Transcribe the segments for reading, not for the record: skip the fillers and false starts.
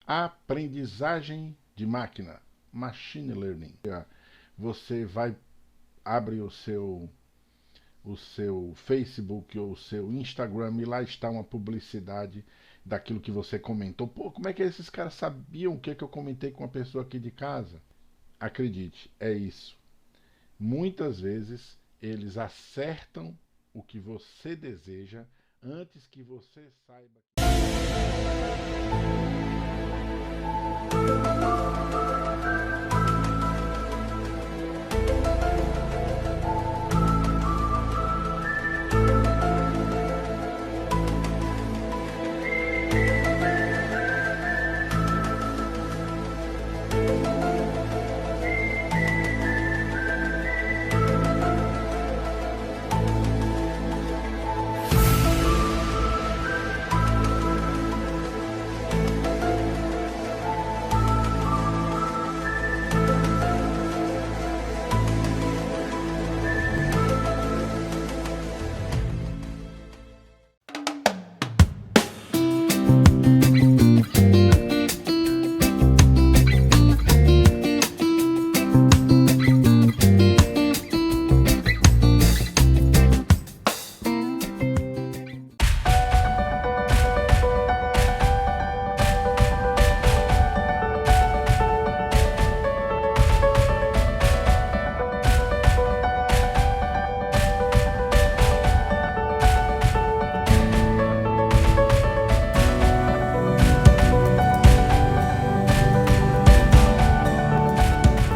Aprendizagem de máquina, machine learning. Você abre o seu Facebook ou o seu Instagram e lá está uma publicidade daquilo que você comentou. Pô, como é que esses caras sabiam o que é que eu comentei com uma pessoa aqui de casa? Acredite, é isso. Muitas vezes eles acertam o que você deseja antes que você saiba.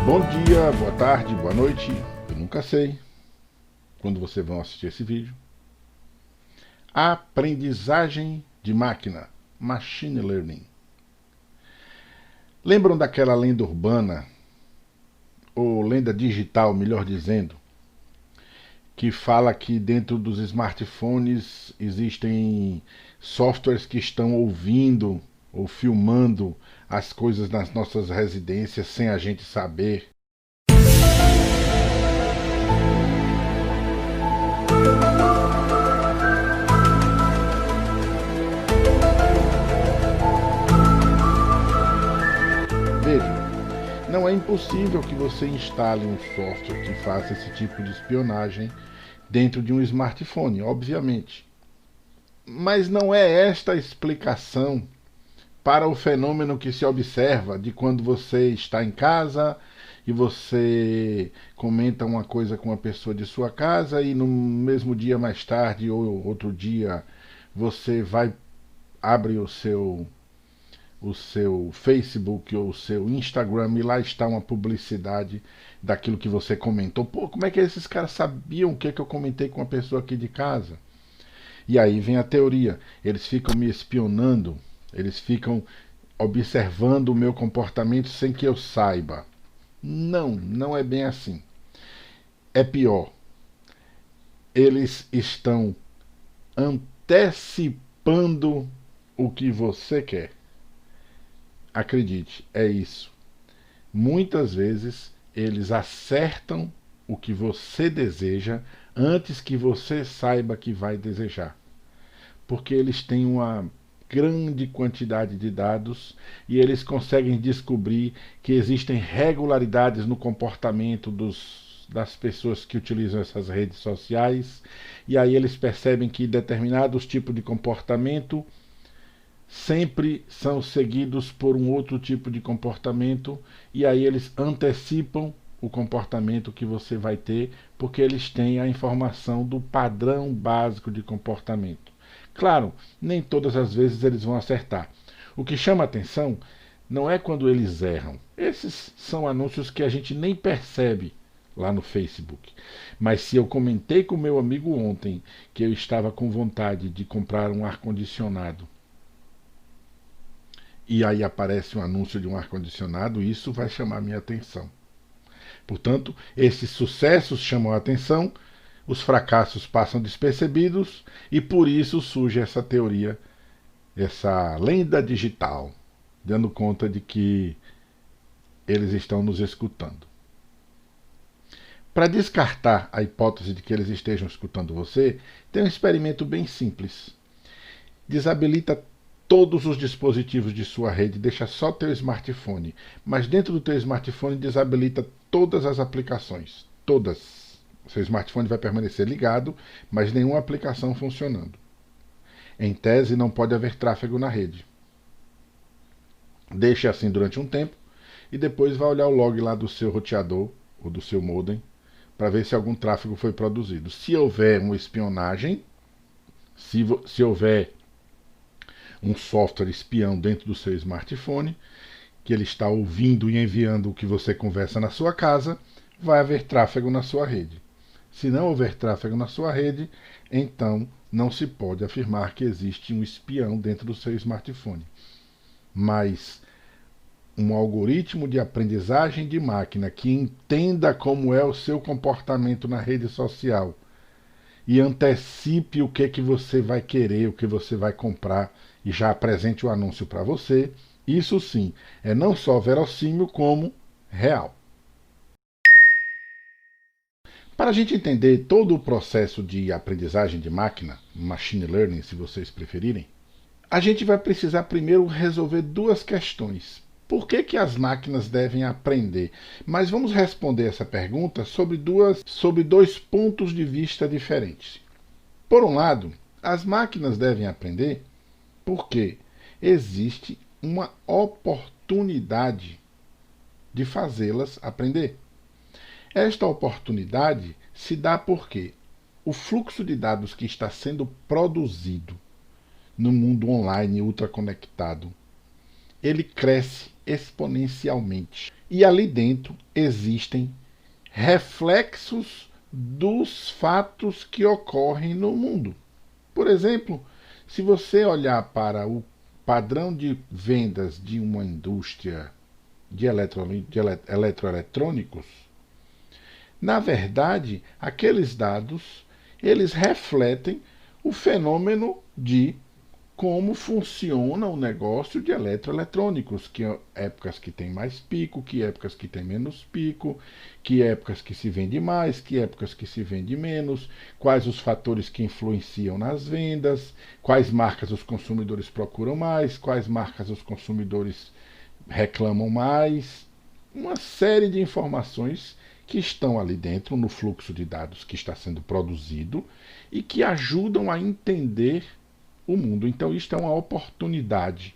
Bom dia, boa tarde, boa noite. Eu nunca sei quando vocês vão assistir esse vídeo. Aprendizagem de máquina, machine learning. Lembram daquela lenda urbana, ou lenda digital, melhor dizendo, que fala que dentro dos smartphones existem softwares que estão ouvindo ou filmando as coisas nas nossas residências sem a gente saber? Veja, não é impossível que você instale um software que faça esse tipo de espionagem dentro de um smartphone, obviamente. Mas não é esta a explicação para o fenômeno que se observa de quando você está em casa e você comenta uma coisa com uma pessoa de sua casa e no mesmo dia mais tarde ou outro dia você abre o seu Facebook ou o seu Instagram e lá está uma publicidade daquilo que você comentou. Pô, como é que esses caras sabiam o que é que eu comentei com uma pessoa aqui de casa? E aí vem a teoria. Eles ficam me espionando, eles ficam observando o meu comportamento sem que eu saiba. Não, não é bem assim. É pior. Eles estão antecipando o que você quer. Acredite, é isso. Muitas vezes eles acertam o que você deseja antes que você saiba que vai desejar. Porque eles têm uma grande quantidade de dados e eles conseguem descobrir que existem regularidades no comportamento das pessoas que utilizam essas redes sociais, e aí eles percebem que determinados tipos de comportamento sempre são seguidos por um outro tipo de comportamento, e aí eles antecipam o comportamento que você vai ter, porque eles têm a informação do padrão básico de comportamento. Claro, nem todas as vezes eles vão acertar. O que chama atenção não é quando eles erram. Esses são anúncios que a gente nem percebe lá no Facebook. Mas se eu comentei com meu amigo ontem que eu estava com vontade de comprar um ar-condicionado, e aí aparece um anúncio de um ar-condicionado, isso vai chamar minha atenção. Portanto, esses sucessos chamam a atenção, os fracassos passam despercebidos e por isso surge essa teoria, essa lenda digital, dando conta de que eles estão nos escutando. Para descartar a hipótese de que eles estejam escutando você, tem um experimento bem simples. Desabilita todos os dispositivos de sua rede, deixa só teu smartphone, mas dentro do teu smartphone desabilita todas as aplicações, todas. O seu smartphone vai permanecer ligado, mas nenhuma aplicação funcionando. Em tese, não pode haver tráfego na rede. Deixe assim durante um tempo e depois vai olhar o log lá do seu roteador ou do seu modem para ver se algum tráfego foi produzido. Se houver uma espionagem, se houver um software espião dentro do seu smartphone, que ele está ouvindo e enviando o que você conversa na sua casa, vai haver tráfego na sua rede. Se não houver tráfego na sua rede, então não se pode afirmar que existe um espião dentro do seu smartphone. Mas um algoritmo de aprendizagem de máquina que entenda como é o seu comportamento na rede social e antecipe o que você vai querer, o que você vai comprar e já apresente o anúncio para você, isso sim é não só verossímil como real. Para a gente entender todo o processo de aprendizagem de máquina, machine learning se vocês preferirem, a gente vai precisar primeiro resolver duas questões. Por que as máquinas devem aprender? Mas vamos responder essa pergunta sobre dois pontos de vista diferentes. Por um lado, as máquinas devem aprender porque existe uma oportunidade de fazê-las aprender. Esta oportunidade se dá porque o fluxo de dados que está sendo produzido no mundo online ultraconectado, ele cresce exponencialmente. E ali dentro existem reflexos dos fatos que ocorrem no mundo. Por exemplo, se você olhar para o padrão de vendas de uma indústria de eletroeletrônicos, na verdade, aqueles dados, eles refletem o fenômeno de como funciona o negócio de eletroeletrônicos, que épocas que tem mais pico, que épocas que tem menos pico, que épocas que se vende mais, que épocas que se vende menos, quais os fatores que influenciam nas vendas, quais marcas os consumidores procuram mais, quais marcas os consumidores reclamam mais, uma série de informações que estão ali dentro no fluxo de dados que está sendo produzido e que ajudam a entender o mundo. Então, isto é uma oportunidade.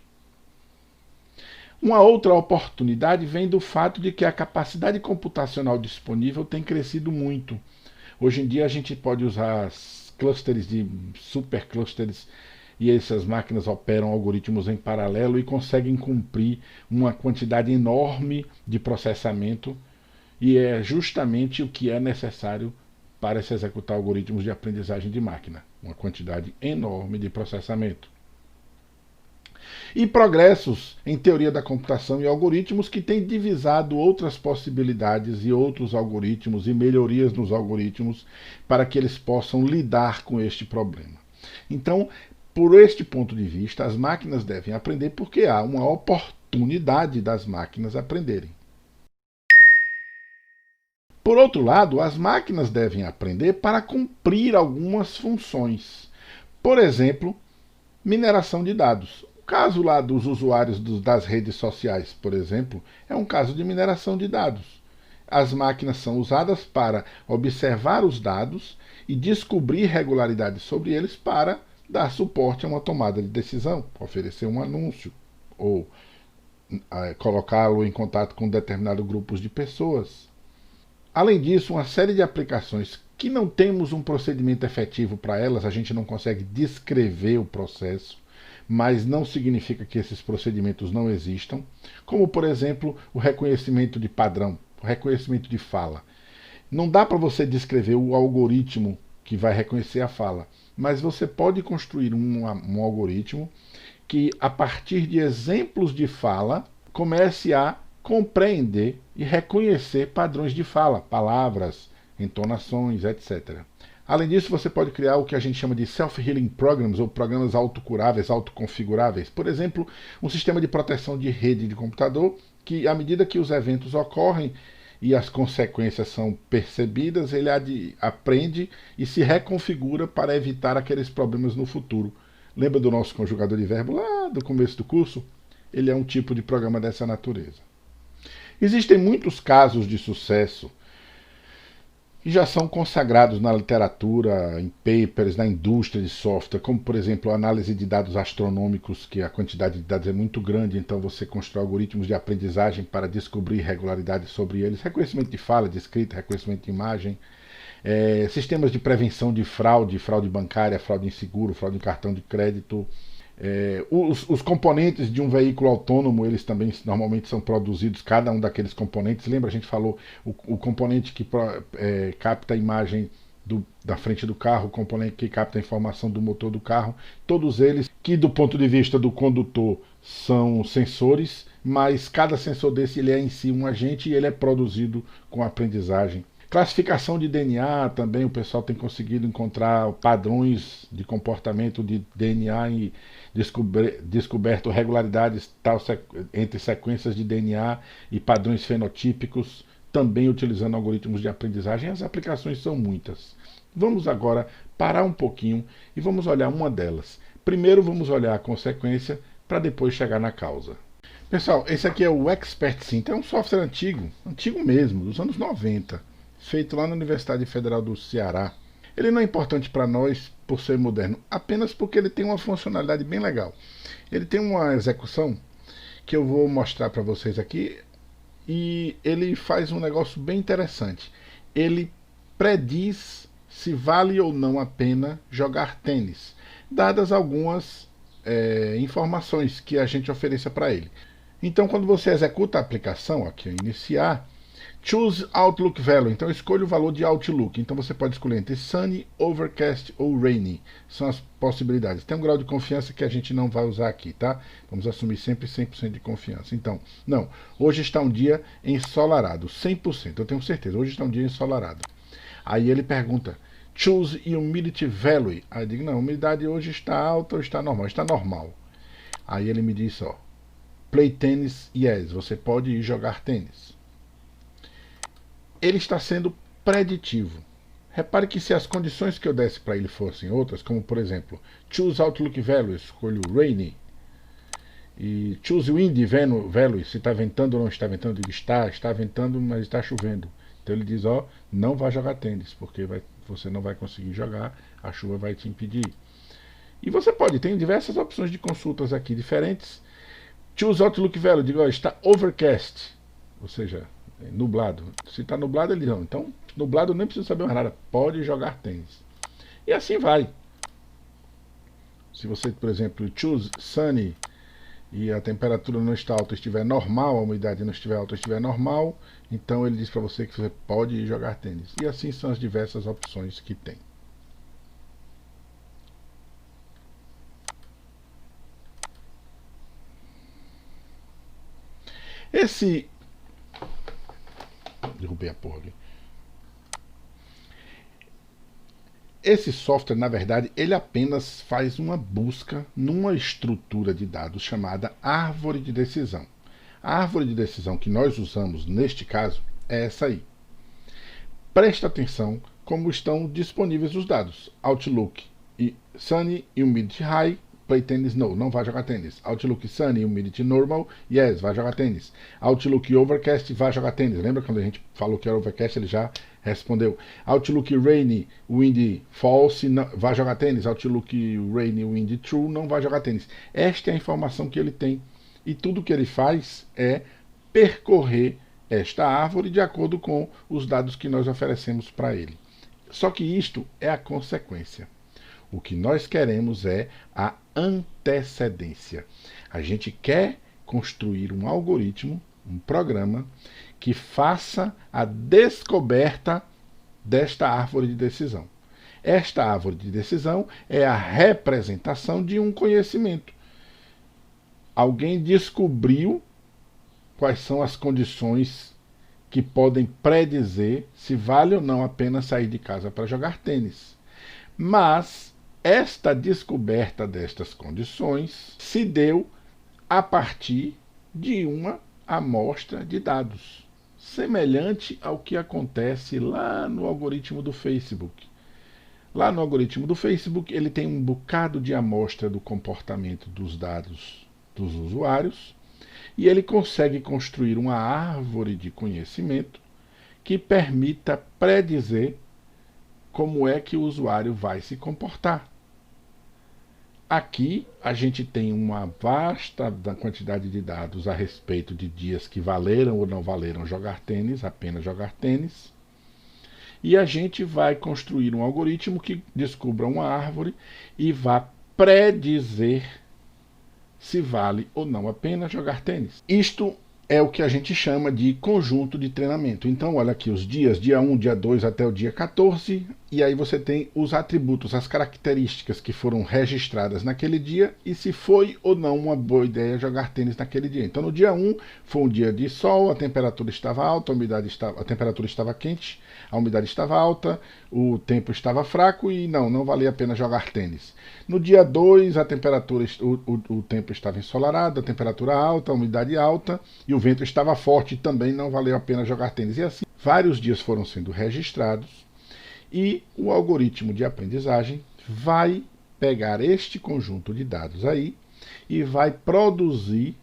Uma outra oportunidade vem do fato de que a capacidade computacional disponível tem crescido muito. Hoje em dia a gente pode usar clusters de superclusters e essas máquinas operam algoritmos em paralelo e conseguem cumprir uma quantidade enorme de processamento, e é justamente o que é necessário para se executar algoritmos de aprendizagem de máquina, uma quantidade enorme de processamento. E progressos em teoria da computação e algoritmos que têm divisado outras possibilidades e outros algoritmos e melhorias nos algoritmos para que eles possam lidar com este problema. Então, por este ponto de vista, as máquinas devem aprender porque há uma oportunidade das máquinas aprenderem. Por outro lado, as máquinas devem aprender para cumprir algumas funções. Por exemplo, mineração de dados. O caso lá dos usuários das redes sociais, por exemplo, é um caso de mineração de dados. As máquinas são usadas para observar os dados e descobrir irregularidades sobre eles para dar suporte a uma tomada de decisão, oferecer um anúncio ou colocá-lo em contato com determinados grupos de pessoas. Além disso, uma série de aplicações que não temos um procedimento efetivo para elas, a gente não consegue descrever o processo, mas não significa que esses procedimentos não existam, como, por exemplo, o reconhecimento de padrão, o reconhecimento de fala. Não dá para você descrever o algoritmo que vai reconhecer a fala, mas você pode construir um algoritmo que, a partir de exemplos de fala, comece a compreender e reconhecer padrões de fala, palavras, entonações, etc. Além disso, você pode criar o que a gente chama de self-healing programs, ou programas autocuráveis, autoconfiguráveis. Por exemplo, um sistema de proteção de rede de computador que, à medida que os eventos ocorrem e as consequências são percebidas, ele aprende e se reconfigura para evitar aqueles problemas no futuro, Lembra do nosso conjugador de verbo lá do começo do curso? Ele é um tipo de programa dessa natureza. Existem muitos casos de sucesso que já são consagrados na literatura, em papers, na indústria de software, como por exemplo a análise de dados astronômicos, que a quantidade de dados é muito grande, então você constrói algoritmos de aprendizagem para descobrir irregularidades sobre eles, reconhecimento de fala, de escrita, reconhecimento de imagem, sistemas de prevenção de fraude, fraude bancária, fraude em seguro, fraude em cartão de crédito. Os componentes de um veículo autônomo, eles também normalmente são produzidos, cada um daqueles componentes. Lembra, a gente falou o componente que capta a imagem da frente do carro, o componente que capta a informação do motor do carro, todos eles que do ponto de vista do condutor são sensores, mas cada sensor desse ele é em si um agente e ele é produzido com aprendizagem. Classificação de DNA também, o pessoal tem conseguido encontrar padrões de comportamento de DNA e descoberto regularidades entre sequências de DNA e padrões fenotípicos, também utilizando algoritmos de aprendizagem. As aplicações são muitas. Vamos agora parar um pouquinho e vamos olhar uma delas. Primeiro vamos olhar a consequência para depois chegar na causa. Pessoal, esse aqui é o ExpertSynth, é um software antigo mesmo, dos anos 90. Feito lá na Universidade Federal do Ceará. Ele não é importante para nós por ser moderno, apenas porque ele tem uma funcionalidade bem legal. Ele tem uma execução que eu vou mostrar para vocês aqui e ele faz um negócio bem interessante. Ele prediz se vale ou não a pena jogar tênis, dadas algumas informações que a gente ofereça para ele. Então, quando você executa a aplicação, aqui iniciar, Choose Outlook Value, então escolha o valor de Outlook. Então você pode escolher entre Sunny, Overcast ou Rainy. São as possibilidades. Tem um grau de confiança que a gente não vai usar aqui, tá? Vamos assumir sempre 100% de confiança. Então, não, hoje está um dia ensolarado, 100%, eu tenho certeza, hoje está um dia ensolarado. Aí ele pergunta, Choose Humidity Value. Aí eu digo, não, a umidade hoje está alta ou está normal? Está normal. Aí ele me diz, ó, Play Tennis, yes, você pode ir jogar tênis. Ele está sendo preditivo. Repare que se as condições que eu desse para ele fossem outras, como por exemplo, Choose Outlook Value, escolho Rainy, e Choose Wind Value, se está ventando ou não está ventando, eu digo está ventando, mas está chovendo. Então ele diz, ó, não vai jogar tênis, porque você não vai conseguir jogar, a chuva vai te impedir. E você pode, tem diversas opções de consultas aqui diferentes. Choose Outlook Value, digo, ó, está overcast, ou seja, nublado. Se está nublado, ele não. Então, nublado nem precisa saber mais nada. Pode jogar tênis. E assim vai. Se você, por exemplo, choose sunny e a temperatura não está alta, estiver normal, a umidade não estiver alta, estiver normal, então ele diz para você que você pode ir jogar tênis. E assim são as diversas opções que tem. Derrubei a porra ali. Esse software, na verdade, ele apenas faz uma busca numa estrutura de dados chamada árvore de decisão. A árvore de decisão que nós usamos neste caso é essa aí. Presta atenção como estão disponíveis os dados. Outlook e Sunny e Humidity High, Play Tennis, não vai jogar tênis. Outlook Sunny, Humidity Normal, yes, vai jogar tênis. Outlook Overcast, vai jogar tênis. Lembra quando a gente falou que era Overcast, ele já respondeu. Outlook Rainy, Wind False, vai jogar tênis. Outlook Rainy, Wind True, não vai jogar tênis. Esta é a informação que ele tem. E tudo que ele faz é percorrer esta árvore de acordo com os dados que nós oferecemos para ele. Só que isto é a consequência. O que nós queremos é a antecedência. A gente quer construir um algoritmo, um programa, que faça a descoberta desta árvore de decisão. Esta árvore de decisão é a representação de um conhecimento. Alguém descobriu quais são as condições que podem predizer se vale ou não a pena sair de casa para jogar tênis. Mas esta descoberta destas condições se deu a partir de uma amostra de dados, semelhante ao que acontece lá no algoritmo do Facebook. Lá no algoritmo do Facebook, ele tem um bocado de amostra do comportamento dos dados dos usuários e ele consegue construir uma árvore de conhecimento que permita predizer como é que o usuário vai se comportar. Aqui a gente tem uma vasta quantidade de dados a respeito de dias que valeram ou não valeram jogar tênis, apenas jogar tênis. E a gente vai construir um algoritmo que descubra uma árvore e vá predizer se vale ou não a pena jogar tênis. Isto é o que a gente chama de conjunto de treinamento. Então, olha aqui os dias, dia 1, dia 2 até o dia 14, e aí você tem os atributos, as características que foram registradas naquele dia e se foi ou não uma boa ideia jogar tênis naquele dia. Então, no dia 1 foi um dia de sol, a temperatura estava alta, a temperatura estava quente, a umidade estava alta, o tempo estava fraco e não valia a pena jogar tênis. No dia 2, a temperatura, o tempo estava ensolarado, a temperatura alta, a umidade alta e o vento estava forte e também não valeu a pena jogar tênis. E assim, vários dias foram sendo registrados e o algoritmo de aprendizagem vai pegar este conjunto de dados aí e vai produzir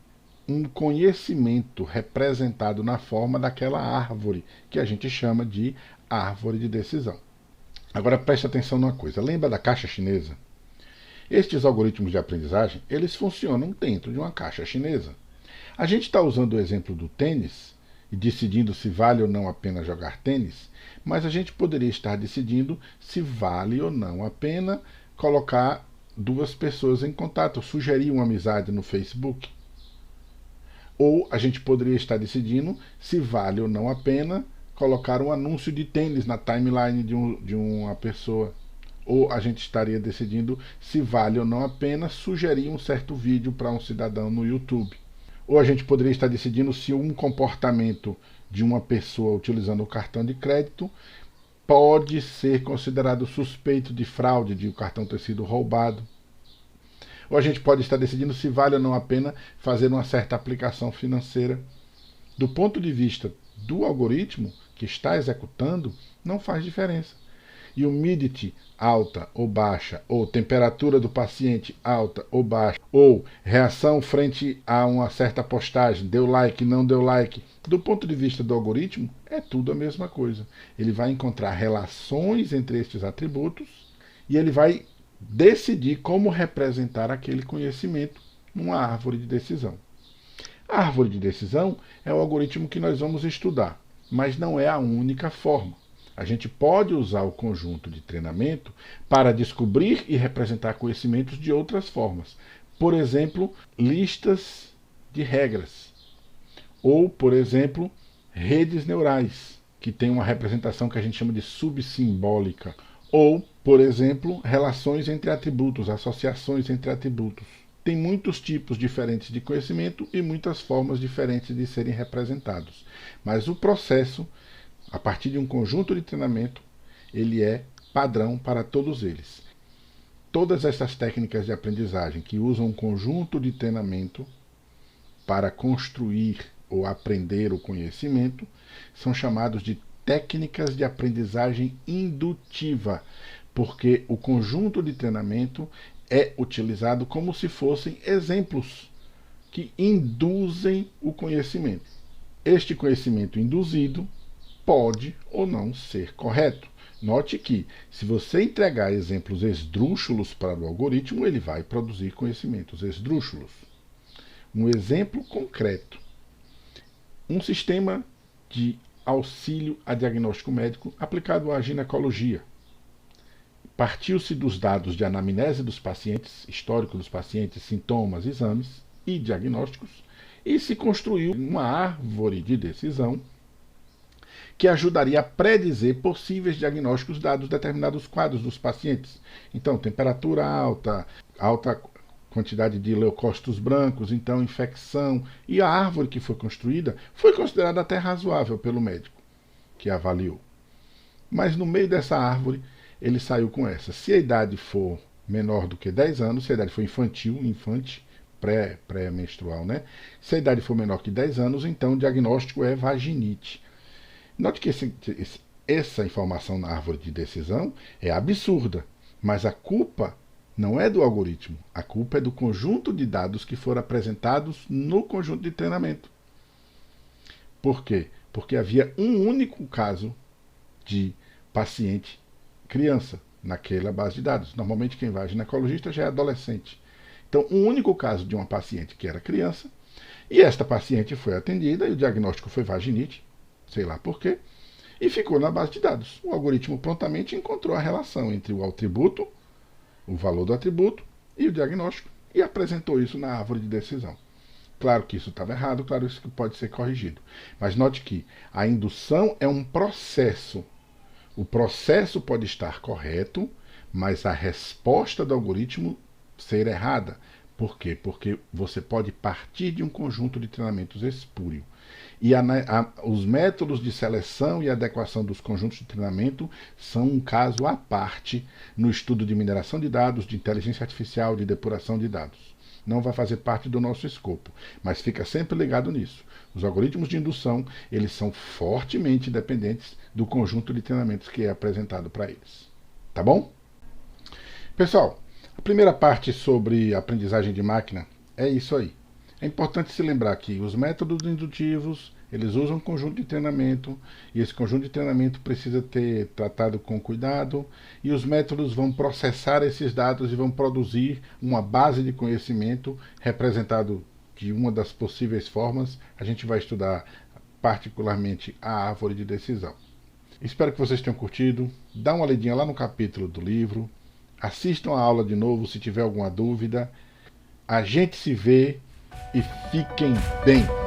um conhecimento representado na forma daquela árvore, que a gente chama de árvore de decisão. Agora preste atenção numa coisa, lembra da caixa chinesa? Estes algoritmos de aprendizagem, eles funcionam dentro de uma caixa chinesa. A gente está usando o exemplo do tênis e decidindo se vale ou não a pena jogar tênis, mas a gente poderia estar decidindo se vale ou não a pena colocar duas pessoas em contato, sugerir uma amizade no Facebook. Ou a gente poderia estar decidindo se vale ou não a pena colocar um anúncio de tênis na timeline de uma pessoa. Ou a gente estaria decidindo se vale ou não a pena sugerir um certo vídeo para um cidadão no YouTube. Ou a gente poderia estar decidindo se um comportamento de uma pessoa utilizando o cartão de crédito pode ser considerado suspeito de fraude, de o cartão ter sido roubado. Ou a gente pode estar decidindo se vale ou não a pena fazer uma certa aplicação financeira. Do ponto de vista do algoritmo que está executando, não faz diferença. E humidity alta ou baixa, ou temperatura do paciente alta ou baixa, ou reação frente a uma certa postagem, deu like, não deu like, do ponto de vista do algoritmo, é tudo a mesma coisa. Ele vai encontrar relações entre estes atributos e ele vai decidir como representar aquele conhecimento numa árvore de decisão. A árvore de decisão é o algoritmo que nós vamos estudar, mas não é a única forma. A gente pode usar o conjunto de treinamento para descobrir e representar conhecimentos de outras formas. Por exemplo, listas de regras. Ou, por exemplo, redes neurais, que tem uma representação que a gente chama de subsimbólica. Ou, por exemplo, relações entre atributos, associações entre atributos. Tem muitos tipos diferentes de conhecimento e muitas formas diferentes de serem representados. Mas o processo, a partir de um conjunto de treinamento, ele é padrão para todos eles. Todas essas técnicas de aprendizagem que usam um conjunto de treinamento para construir ou aprender o conhecimento são chamados de técnicas de aprendizagem indutiva, porque o conjunto de treinamento é utilizado como se fossem exemplos que induzem o conhecimento. Este conhecimento induzido pode ou não ser correto. Note que, se você entregar exemplos esdrúxulos para o algoritmo, ele vai produzir conhecimentos esdrúxulos. Um exemplo concreto. Um sistema de auxílio a diagnóstico médico aplicado à ginecologia. Partiu-se dos dados de anamnese dos pacientes, histórico dos pacientes, sintomas, exames e diagnósticos, e se construiu uma árvore de decisão que ajudaria a predizer possíveis diagnósticos dados determinados quadros dos pacientes. Então, temperatura alta, alta quantidade de leucócitos brancos, então infecção. E a árvore que foi construída foi considerada até razoável pelo médico que avaliou. Mas no meio dessa árvore, ele saiu com essa. Se a idade for menor do que 10 anos, se a idade for infantil, infante, pré-menstrual, né? Se a idade for menor que 10 anos, então o diagnóstico é vaginite. Note que essa informação na árvore de decisão é absurda, mas a culpa não é do algoritmo, a culpa é do conjunto de dados que foram apresentados no conjunto de treinamento. Por quê? Porque havia um único caso de paciente criança naquela base de dados. Normalmente quem vai a ginecologista já é adolescente. Então, um único caso de uma paciente que era criança, e esta paciente foi atendida e o diagnóstico foi vaginite, sei lá por quê, e ficou na base de dados. O algoritmo prontamente encontrou a relação entre o atributo, o valor do atributo e o diagnóstico e apresentou isso na árvore de decisão. Claro que isso estava errado, claro que isso pode ser corrigido. Mas note que a indução é um processo. O processo pode estar correto, mas a resposta do algoritmo ser errada. Por quê? Porque você pode partir de um conjunto de treinamentos espúrio. E os métodos de seleção e adequação dos conjuntos de treinamento são um caso à parte no estudo de mineração de dados, de inteligência artificial, de depuração de dados. Não vai fazer parte do nosso escopo, mas fica sempre ligado nisso. Os algoritmos de indução, eles são fortemente dependentes do conjunto de treinamentos que é apresentado para eles. Tá bom? Pessoal, a primeira parte sobre aprendizagem de máquina é isso aí. É importante se lembrar que os métodos indutivos, eles usam um conjunto de treinamento, e esse conjunto de treinamento precisa ter tratado com cuidado, e os métodos vão processar esses dados e vão produzir uma base de conhecimento representado de uma das possíveis formas. A gente vai estudar particularmente a árvore de decisão. Espero que vocês tenham curtido. Dá uma olhadinha lá no capítulo do livro. Assistam a aula de novo se tiver alguma dúvida. A gente se vê e fiquem bem.